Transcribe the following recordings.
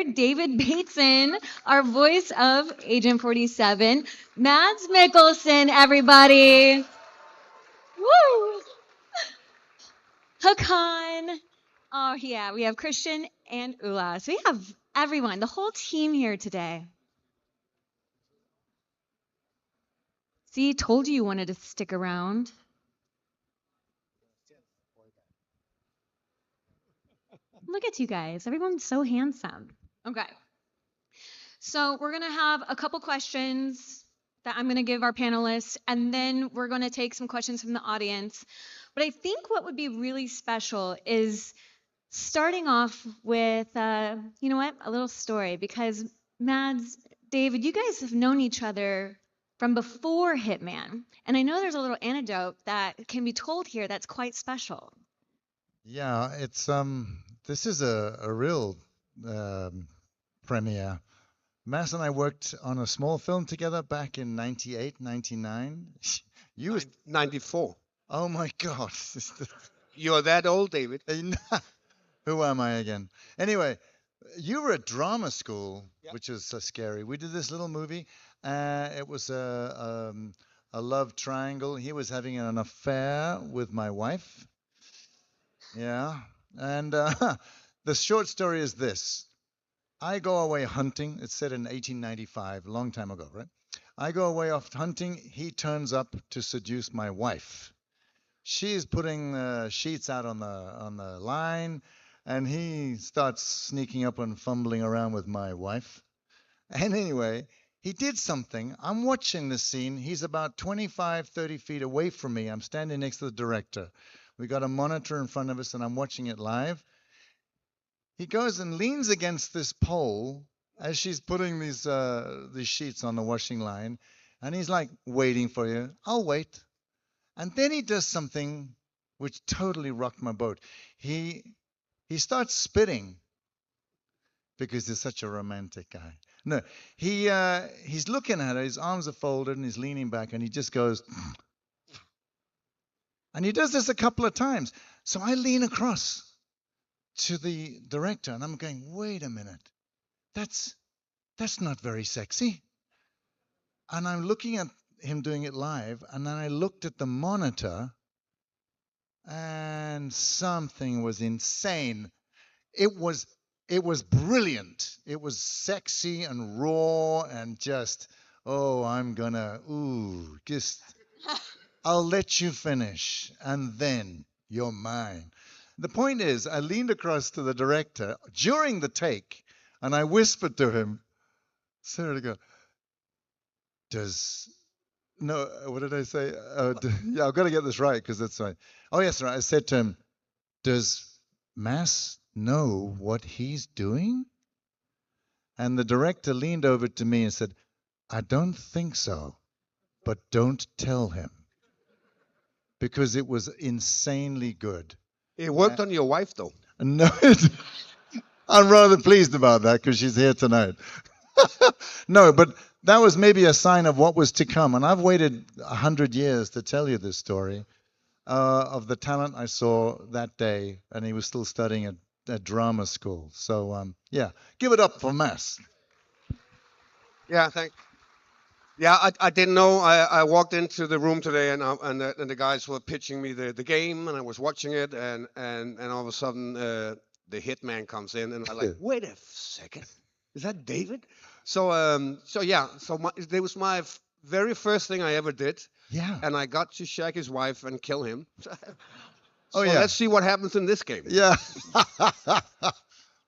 here, David Bateson, our voice of Agent 47, Mads Mikkelsen, everybody. Woo! Hakan. Oh, yeah, we have Christian and Ula. So we have everyone, the whole team here today. See, told you wanted to stick around. Look at you guys. Everyone's so handsome. Okay. So we're going to have a couple questions that I'm going to give our panelists, and then we're going to take some questions from the audience. But I think what would be really special is starting off with, you know what, a little story, because Mads, David, you guys have known each other from before Hitman. And I know there's a little anecdote that can be told here that's quite special. Yeah, it's this is a real premiere. Mass and I worked on a small film together back in 98, 99. You was 94. Oh my God. You're that old, David. Who am I again? Anyway, you were at drama school, which is so scary. We did this little movie. It was a love triangle. He was having an affair with my wife. Yeah. And the short story is this. I go away hunting. It's set in 1895, a long time ago, right? I go away off hunting. He turns up to seduce my wife. She's putting sheets out on the line, and he starts sneaking up and fumbling around with my wife. And anyway, he did something. I'm watching the scene. He's about 25, 30 feet away from me. I'm standing next to the director. We got a monitor in front of us, and I'm watching it live. He goes and leans against this pole as she's putting these sheets on the washing line, and he's like, waiting for you. I'll wait. And then he does something which totally rocked my boat. He starts spitting because he's such a romantic guy. No, he's looking at her. His arms are folded, and he's leaning back, and he just goes, and he does this a couple of times. So I lean across to the director, and I'm going, wait a minute, that's not very sexy. And I'm looking at him doing it live, and then I looked at the monitor, and something was insane. It was brilliant. It was sexy and raw and just, I'll let you finish, and then you're mine. The point is, I leaned across to the director during the take, and I whispered to him, Sarah, to go, what did I say? Yeah, I've got to get this right because that's right. Oh, yes, right. I said to him, does Mass know what he's doing? And the director leaned over to me and said, I don't think so, but don't tell him. Because it was insanely good. It worked on your wife, though. No, I'm rather pleased about that because she's here tonight. No, but that was maybe a sign of what was to come. And I've waited 100 years to tell you this story of the talent I saw that day, and he was still studying at drama school. So, yeah, give it up for Mass. Yeah, thanks. Yeah, I didn't know. I walked into the room today, and the guys were pitching me the game, and I was watching it, and all of a sudden the hitman comes in, and I'm like, wait a second, is that David? So it was my very first thing I ever did. Yeah. And I got to shag his wife and kill him. Yeah. Let's see what happens in this game. Yeah.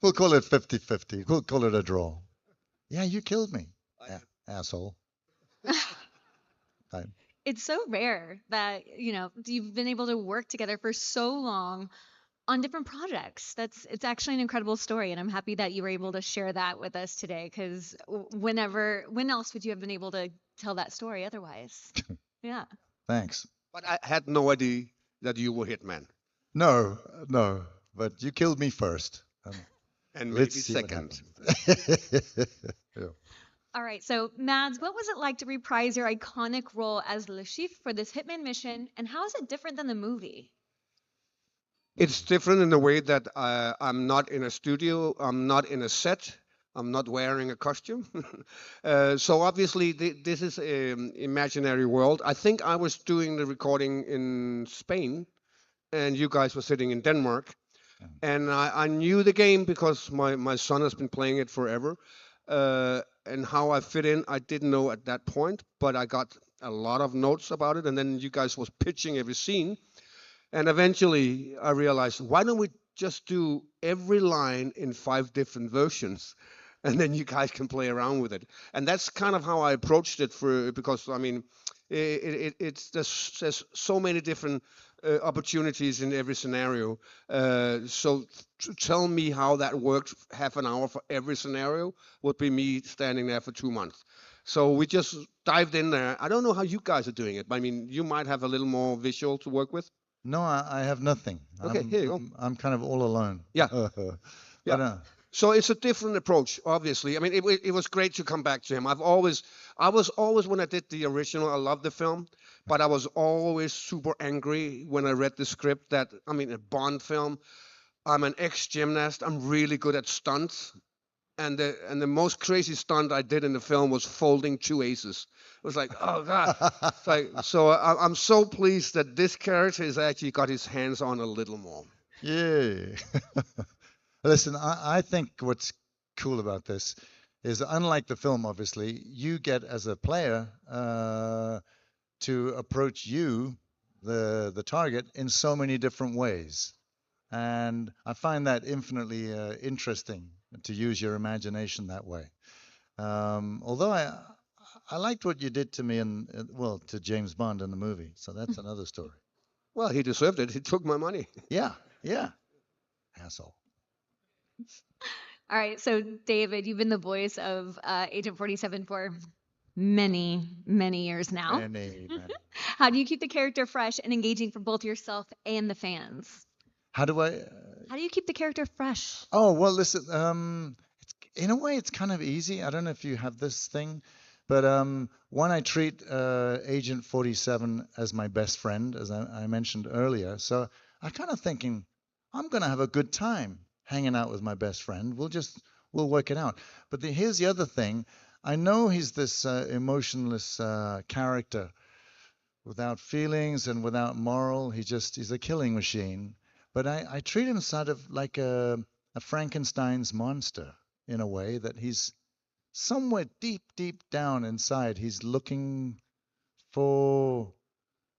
We'll call it 50-50. We'll call it a draw. Yeah, you killed me, asshole. It's so rare that, you've been able to work together for so long on different projects. It's actually an incredible story, and I'm happy that you were able to share that with us today, because when else would you have been able to tell that story otherwise? Yeah. Thanks. But I had no idea that you were Hitman. No, but you killed me first. And maybe second. Yeah. All right, so Mads, what was it like to reprise your iconic role as Le Chiffre for this Hitman mission, and how is it different than the movie? It's different in the way that I'm not in a studio, I'm not in a set, I'm not wearing a costume. So obviously this is an imaginary world. I think I was doing the recording in Spain, and you guys were sitting in Denmark. And I knew the game because my son has been playing it forever. And how I fit in, I didn't know at that point, but I got a lot of notes about it. And then you guys was pitching every scene. And eventually I realized, why don't we just do every line in 5 different versions? And then you guys can play around with it. And that's kind of how I approached it because I mean, it's there's so many different opportunities in every scenario. So to tell me how that worked half an hour for every scenario would be me standing there for 2 months. So we just dived in there. I don't know how you guys are doing it, but I mean, you might have a little more visual to work with. No, I have nothing. Okay, here you go. I'm kind of all alone. Yeah. But, Yeah. So it's a different approach, obviously. I mean, it was great to come back to him. I was always when I did the original, I loved the film, but I was always super angry when I read the script that, I mean, a Bond film. I'm an ex-gymnast. I'm really good at stunts. And the most crazy stunt I did in the film was folding 2 aces. It was like, oh God. It's like, so I'm so pleased that this character has actually got his hands on a little more. Yeah. Listen, I think what's cool about this is, unlike the film, obviously, you get as a player to approach you, the target, in so many different ways. And I find that infinitely interesting to use your imagination that way. Although I liked what you did to me well, to James Bond in the movie. So that's another story. Well, he deserved it. He took my money. Yeah, yeah. Asshole. All right, so David, you've been the voice of Agent 47 for many, many years now. Many. How do you keep the character fresh and engaging for both yourself and the fans? How do I? How do you keep the character fresh? Oh, well, listen, in a way, it's kind of easy. I don't know if you have this thing, but one, I treat Agent 47 as my best friend, as I mentioned earlier. So I kind of thinking, I'm going to have a good time hanging out with my best friend. We'll work it out. But here's the other thing. I know he's this emotionless character without feelings and without moral. He's a killing machine. But I treat him sort of like a Frankenstein's monster, in a way, that he's somewhere deep, deep down inside. He's looking for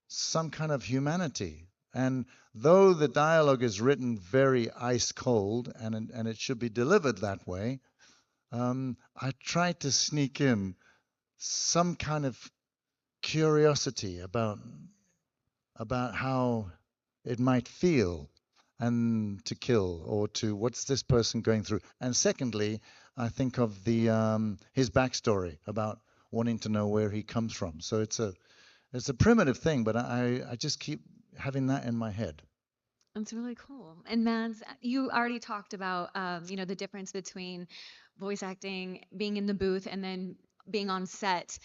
some kind of humanity. And though the dialogue is written very ice cold, and it should be delivered that way, I try to sneak in some kind of curiosity about how it might feel and to kill, or to what's this person going through. And secondly, I think of his backstory about wanting to know where he comes from. So it's a primitive thing, but I just keep having that in my head. That's really cool. And Mads, you already talked about the difference between voice acting, being in the booth, and then being on set.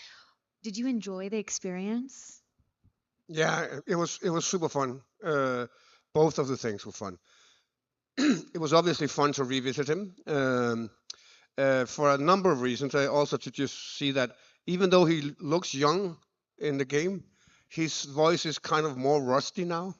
Did you enjoy the experience? Yeah, it was super fun. Both of the things were fun. It was obviously fun to revisit him for a number of reasons. Also to just see that even though he looks young in the game, his voice is kind of more rusty now.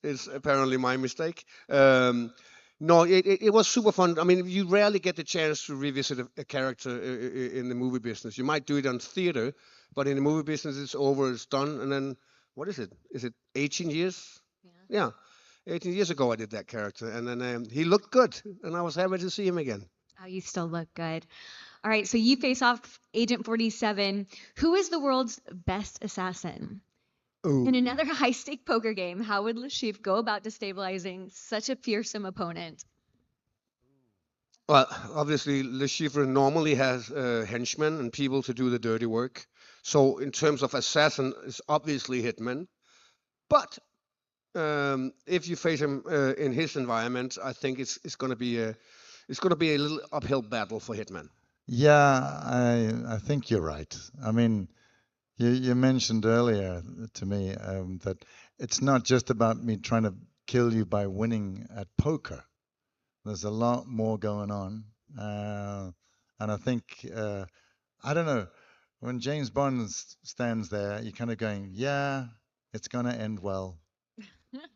It's apparently my mistake. No, it was super fun. I mean, you rarely get the chance to revisit a character in the movie business. You might do it on theater, but in the movie business, it's over, it's done. And then, what is it? Is it 18 years? Yeah. 18 years ago, I did that character. And then he looked good, and I was happy to see him again. Oh, you still look good. All right, so you face off Agent 47. Who is the world's best assassin? Ooh. In another high-stake poker game, how would Le Chiffre go about destabilizing such a fearsome opponent? Well, obviously, Le Chiffre normally has henchmen and people to do the dirty work. So in terms of assassin, it's obviously hitman. But if you face him in his environment, I think it's going to be a little uphill battle for hitman. Yeah, I think you're right. I mean, you mentioned earlier to me that it's not just about me trying to kill you by winning at poker. There's a lot more going on. And I think, I don't know, when James Bond stands there, you're kind of going, yeah, it's going to end well.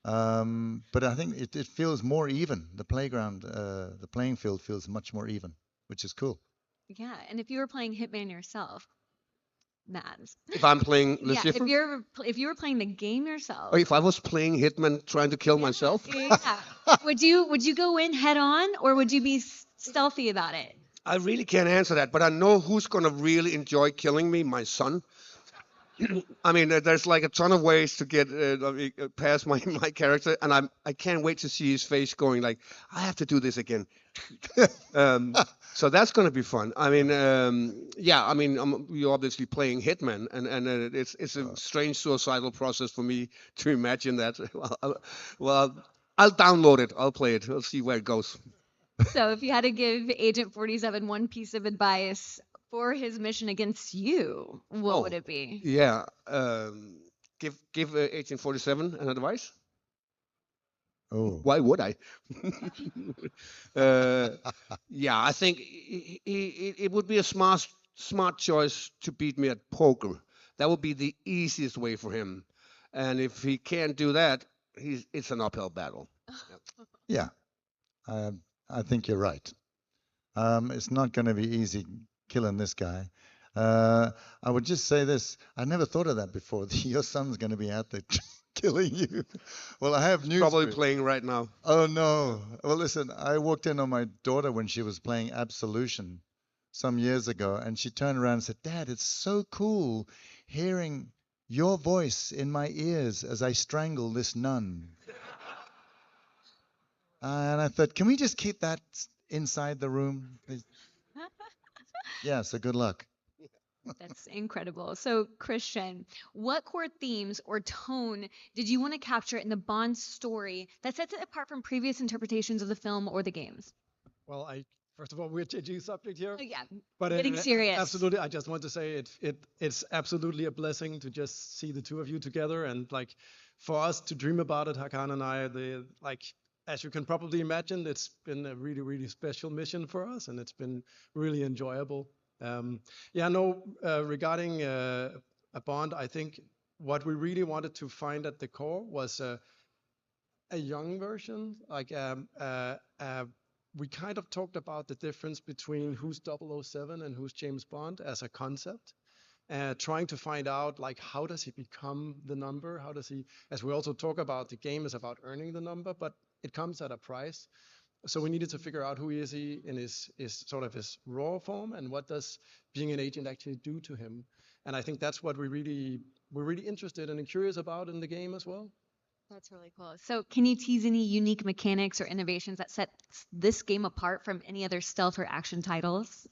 But I think it feels more even. The playing field feels much more even, which is cool. Yeah, and if you were playing Hitman yourself, Mads. If I'm playing Yeah, Lucifer, if you were playing the game yourself. or if I was playing Hitman trying to kill myself, Yeah. Would you go in head on, or would you be stealthy about it? I really can't answer that. But I know who's gonna really enjoy killing me. My son. I mean, there's like a ton of ways to get past my my character, and I can't wait to see his face going like, I have to do this again. So that's gonna be fun. I mean, yeah. I mean, you're obviously playing Hitman, and it's a strange suicidal process for me to imagine that. Well, I'll download it. I'll play it. We'll see where it goes. So if you had to give Agent 47 one piece of advice for his mission against you, what would it be? Yeah. Give Agent 47 an advice. Oh, Why would I? uh, yeah, I think it would be a smart choice to beat me at poker. That would be the easiest way for him. And if he can't do that, it's an uphill battle. yeah. I think you're right. It's not going to be easy killing this guy. I would just say this. I never thought of that before. Your son's going to be out there killing you. Well, I have news. Probably for you. playing right now. Oh no. Well, listen, I walked in on my daughter when she was playing Absolution some years ago, and she turned around and said, "Dad, it's so cool hearing your voice in my ears as I strangle this nun." And I thought, can we just keep that inside the room, please? Yeah, so good luck. That's incredible. So, Christian, what core themes or tone did you want to capture in the Bond story that sets it apart from previous interpretations of the film or the games? Well, first of all, we're changing subject here, Oh, yeah, but getting serious. absolutely, I just want to say it's absolutely a blessing to just see the two of you together, and like for us to dream about it, Hakan and I, as you can probably imagine, it's been a really, really special mission for us, and it's been really enjoyable. Regarding a Bond, I think what we really wanted to find at the core was a young version. We kind of talked about the difference between who's 007 and who's James Bond as a concept. Trying to find out like how does he become the number? How does he, as we also talk about, the game is about earning the number, but it comes at a price. So we needed to figure out who is he in his sort of his raw form, and what does being an agent actually do to him. And I think that's what we're really interested and curious about in the game as well. That's really cool. So, can you tease any unique mechanics or innovations that set this game apart from any other stealth or action titles?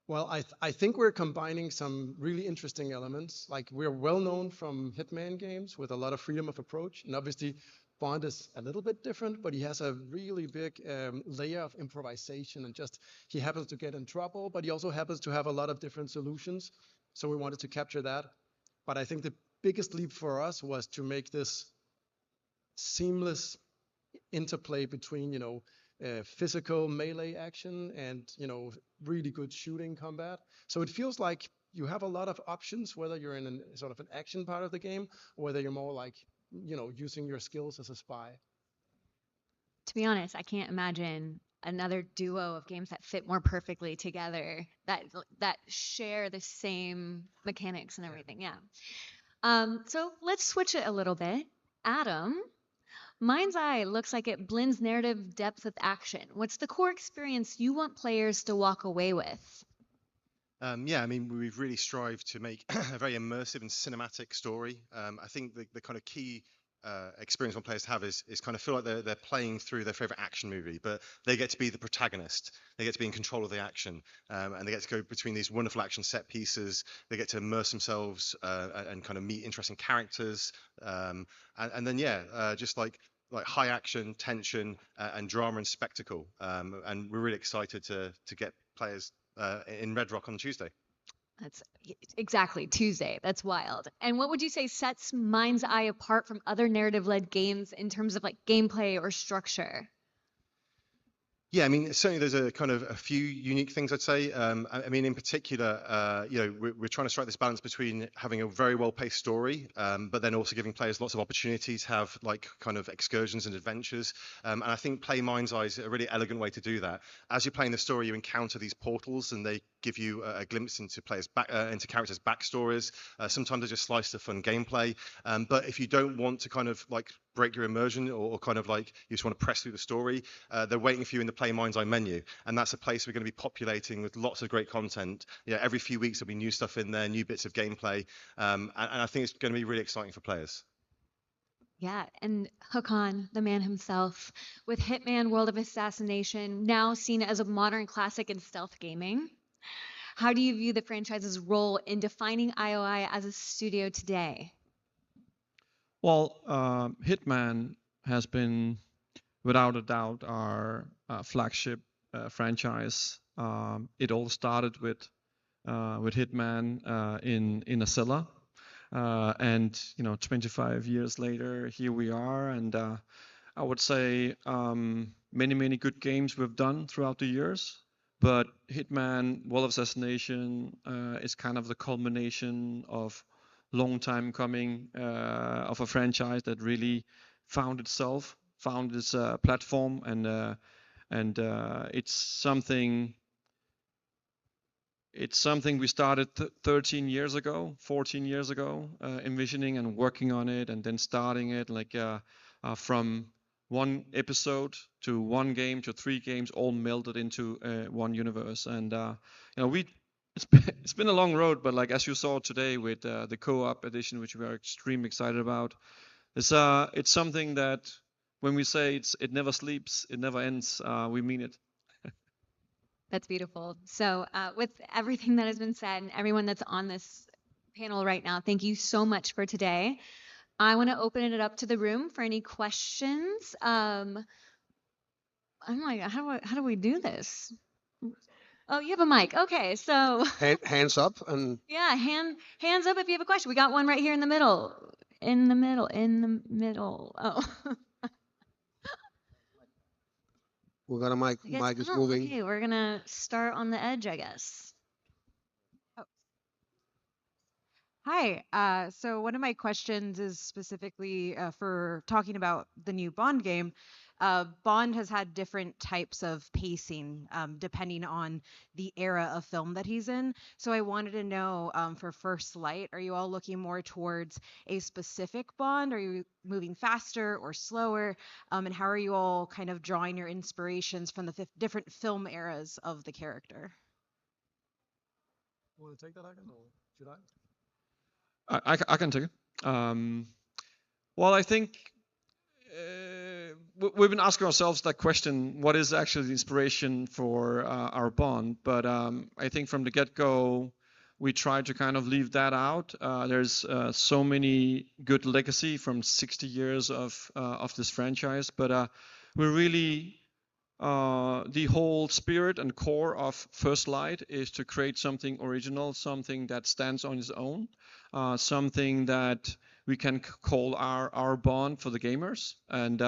Well, I think we're combining some really interesting elements. Like, we're well known from Hitman games with a lot of freedom of approach, and obviously Bond is a little bit different, but he has a really big layer of improvisation, and just he happens to get in trouble, but he also happens to have a lot of different solutions. So we wanted to capture that. But I think the biggest leap for us was to make this seamless interplay between physical melee action and really good shooting combat. So it feels like you have a lot of options, whether you're in sort of an action part of the game, or whether you're more like using your skills as a spy. To be honest, I can't imagine another duo of games that fit more perfectly together, that share the same mechanics and everything. Yeah. So let's switch it a little bit. Adam, Mind's Eye looks like it blends narrative depth with action. What's the core experience you want players to walk away with? Yeah, I mean, we've really strived to make a very immersive and cinematic story. I think the kind of key experience one players have is kind of feel like they're playing through their favorite action movie, but they get to be the protagonist. They get to be in control of the action, and they get to go between these wonderful action set pieces. They get to immerse themselves and kind of meet interesting characters, and then just like high action, tension, and drama and spectacle. And we're really excited to get players in Red Rock on Tuesday. That's exactly Tuesday. That's wild. And what would you say sets Mind's Eye apart from other narrative-led games in terms of like gameplay or structure? Yeah, I mean, certainly there's a kind of a few unique things I'd say. I mean, in particular, you know, we're trying to strike this balance between having a very well-paced story, but then also giving players lots of opportunities to have like kind of excursions and adventures. And I think Play Mind's Eye is a really elegant way to do that. As you're playing the story, you encounter these portals, and they give you a glimpse into into characters' backstories. Sometimes they're just sliced of fun gameplay. But if you don't want to kind of like break your immersion or kind of like you just want to press through the story, they're waiting for you in the Play Mind's Eye menu, and that's a place we're going to be populating with lots of great content. Yeah, every few weeks there'll be new stuff in there, new bits of gameplay, and I think it's going to be really exciting for players. Yeah, and Hakan, the man himself, with Hitman World of Assassination now seen as a modern classic in stealth gaming. How do you view the franchise's role in defining IOI as a studio today? Well, Hitman has been, without a doubt, our flagship franchise. It all started with Hitman in a cellar, and 25 years later, here we are. And I would say many good games we've done throughout the years. But Hitman: World of Assassination is kind of the culmination of long time coming of a franchise that really found itself, found its platform, and it's something we started 13 years ago, 14 years ago, envisioning and working on it, and then starting it like from one episode to one game to three games, all melded into one universe. And it's been a long road, but like as you saw today with the co-op edition, which we are extremely excited about, it's something that when we say it never sleeps, it never ends, we mean it. That's beautiful. So, with everything that has been said and everyone that's on this panel right now, thank you so much for today. I want to open it up to the room for any questions. I'm like, how do we do this? Oh, you have a mic. Okay, so Hands up and yeah, hands up if you have a question. We got one right here in the middle. In the middle. In the middle. Oh. we got a mic. I guess- Mic is oh, moving. Okay, we're gonna start on the edge, I guess. Hi. So one of my questions is specifically for talking about the new Bond game. Bond has had different types of pacing depending on the era of film that he's in. So I wanted to know for First Light, are you all looking more towards a specific Bond? Are you moving faster or slower? And how are you all kind of drawing your inspirations from the different film eras of the character? Want to take that, Hakan, or should I? I can take it. Well, I think we've been asking ourselves that question: what is actually the inspiration for our Bond? But I think from the get-go, we tried to kind of leave that out. There's so many good legacy from 60 years of this franchise, but we really the whole spirit and core of First Light is to create something original, something that stands on its own, something that we can call our Bond for the gamers. And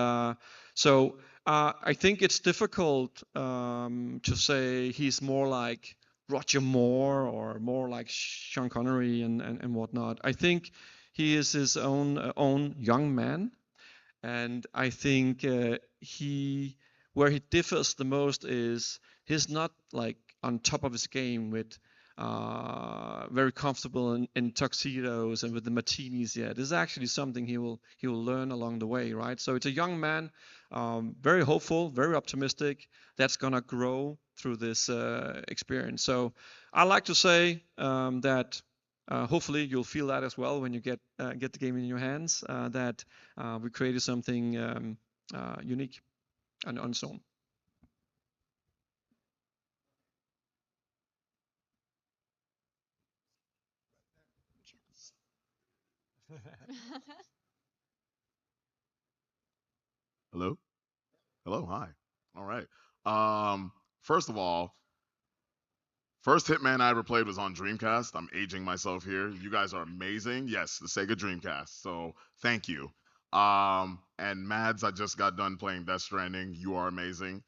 so I think it's difficult to say he's more like Roger Moore or more like Sean Connery and whatnot. I think he is his own young man, and I think where he differs the most is he's not like on top of his game with very comfortable in tuxedos and with the martinis yet. This is actually something he will learn along the way, right? So it's a young man, very hopeful, very optimistic. That's gonna grow through this experience. So I like to say that. Hopefully you'll feel that as well when you get the game in your hands. That we created something unique and on its own. Hello? Hello, hi. All right. First of all, first Hitman I ever played was on Dreamcast. I'm aging myself here. You guys are amazing. Yes, the Sega Dreamcast. So thank you. And Mads, I just got done playing Death Stranding. You are amazing.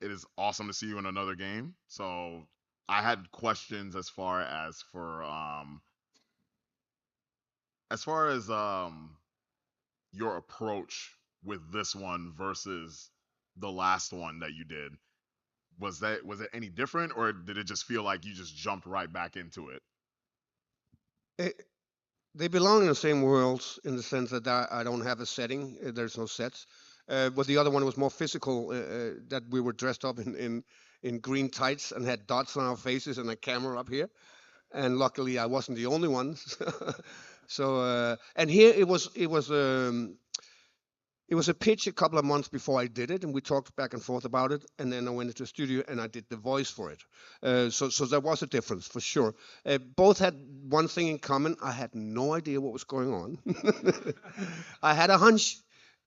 it is awesome to see you in another game. So I had questions as far as your approach with this one versus the last one that you did. Was it any different, or did it just feel like you just jumped right back into it? Eh, they belong in the same worlds in the sense that I don't have a setting. There's no sets. But the other one was more physical. That we were dressed up in green tights and had dots on our faces and a camera up here. And luckily, I wasn't the only one. So and here it was a pitch a couple of months before I did it, and we talked back and forth about it. And then I went into the studio and I did the voice for it. So there was a difference for sure. Both had one thing in common: I had no idea what was going on. I had a hunch,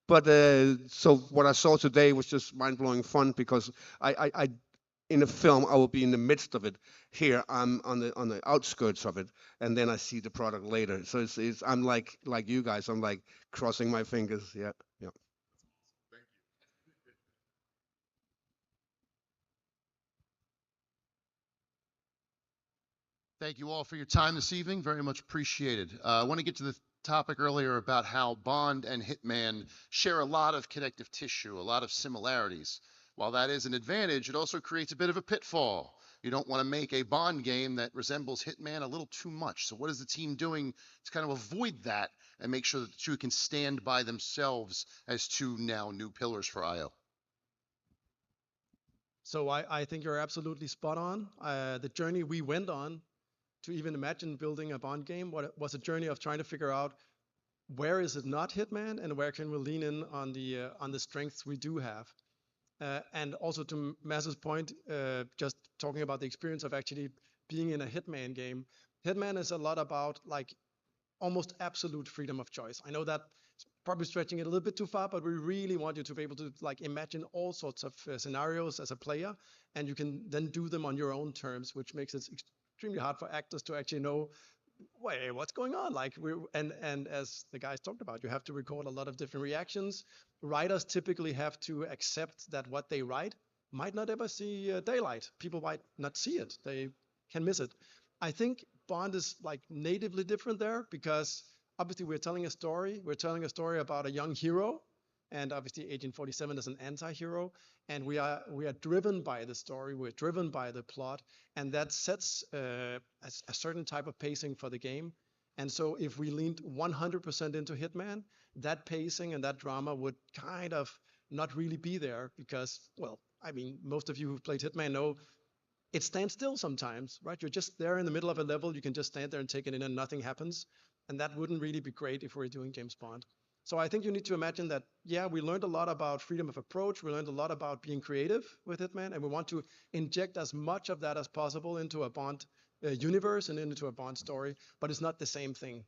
but so what I saw today was just mind-blowing fun because I in a film I will be in the midst of it. Here I'm on the outskirts of it, and then I see the product later. So it's I'm like you guys. I'm like crossing my fingers. Yeah. Yeah. Thank you all for your time this evening. Very much appreciated. I want to get to the topic earlier about how Bond and Hitman share a lot of connective tissue, a lot of similarities. While that is an advantage, it also creates a bit of a pitfall. You don't want to make a Bond game that resembles Hitman a little too much. So what is the team doing to kind of avoid that and make sure that the two can stand by themselves as two now new pillars for IO? So I think you're absolutely spot on. The journey we went on to even imagine building a Bond game was a journey of trying to figure out where is it not Hitman and where can we lean in on the strengths we do have. And also to Mass's point, just talking about the experience of actually being in a Hitman game. Hitman is a lot about like almost absolute freedom of choice. I know that's probably stretching it a little bit too far, but we really want you to be able to like imagine all sorts of scenarios as a player, and you can then do them on your own terms, which makes it extremely hard for actors to actually know, wait, what's going on? Like and as the guys talked about, you have to record a lot of different reactions. Writers typically have to accept that what they write might not ever see daylight. People might not see it. They can miss it. I think Bond is like natively different there because obviously we're telling a story. We're telling a story about a young hero, and obviously Agent 47 is an anti-hero, and we are driven by the story. We're driven by the plot, and that sets a certain type of pacing for the game. And so if we leaned 100% into Hitman, that pacing and that drama would kind of not really be there because, well, I mean, most of you who've played Hitman know it stands still sometimes, right? You're just there in the middle of a level. You can just stand there and take it in and nothing happens. And that wouldn't really be great if we were doing James Bond. So I think you need to imagine that, yeah, we learned a lot about freedom of approach. We learned a lot about being creative with Hitman, and we want to inject as much of that as possible into a Bond universe and into a Bond story, but it's not the same thing.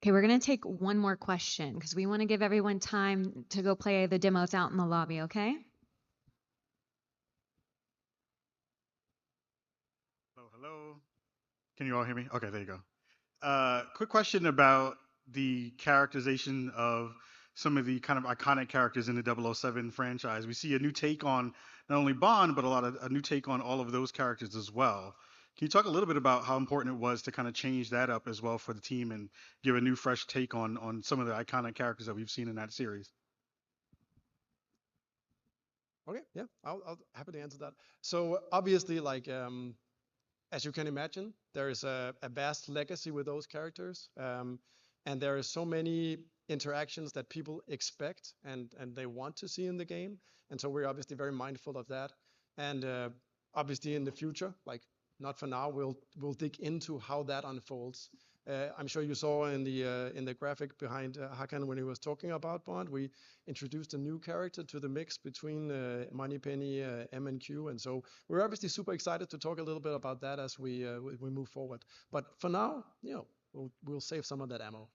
Okay, we're going to take one more question because we want to give everyone time to go play the demos out in the lobby, okay? Hello. Can you all hear me? Okay, there you go. Quick question about the characterization of some of the kind of iconic characters in the 007 franchise. We see a new take on not only Bond, but a new take on all of those characters as well. Can you talk a little bit about how important it was to kind of change that up as well for the team and give a new, fresh take on some of the iconic characters that we've seen in that series? Okay, yeah, I'll happy to answer that. So obviously, like as you can imagine, there is a vast legacy with those characters, and there are so many interactions that people expect and they want to see in the game, and so we're obviously very mindful of that. And obviously, in the future, like not for now, we'll dig into how that unfolds. I'm sure you saw in the graphic behind Hakan when he was talking about Bond, we introduced a new character to the mix between Moneypenny, M and Q, and so we're obviously super excited to talk a little bit about that as we move forward. But for now, you know, we'll save some of that ammo.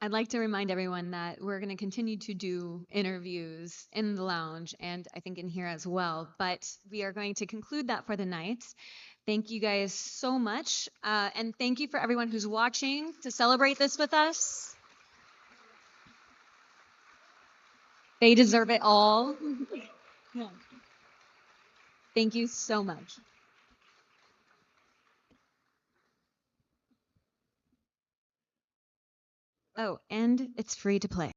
I'd like to remind everyone that we're going to continue to do interviews in the lounge and I think in here as well, but we are going to conclude that for the night. Thank you guys so much, and thank you for everyone who's watching to celebrate this with us. They deserve it all. Yeah. Thank you so much. Oh, and it's free to play.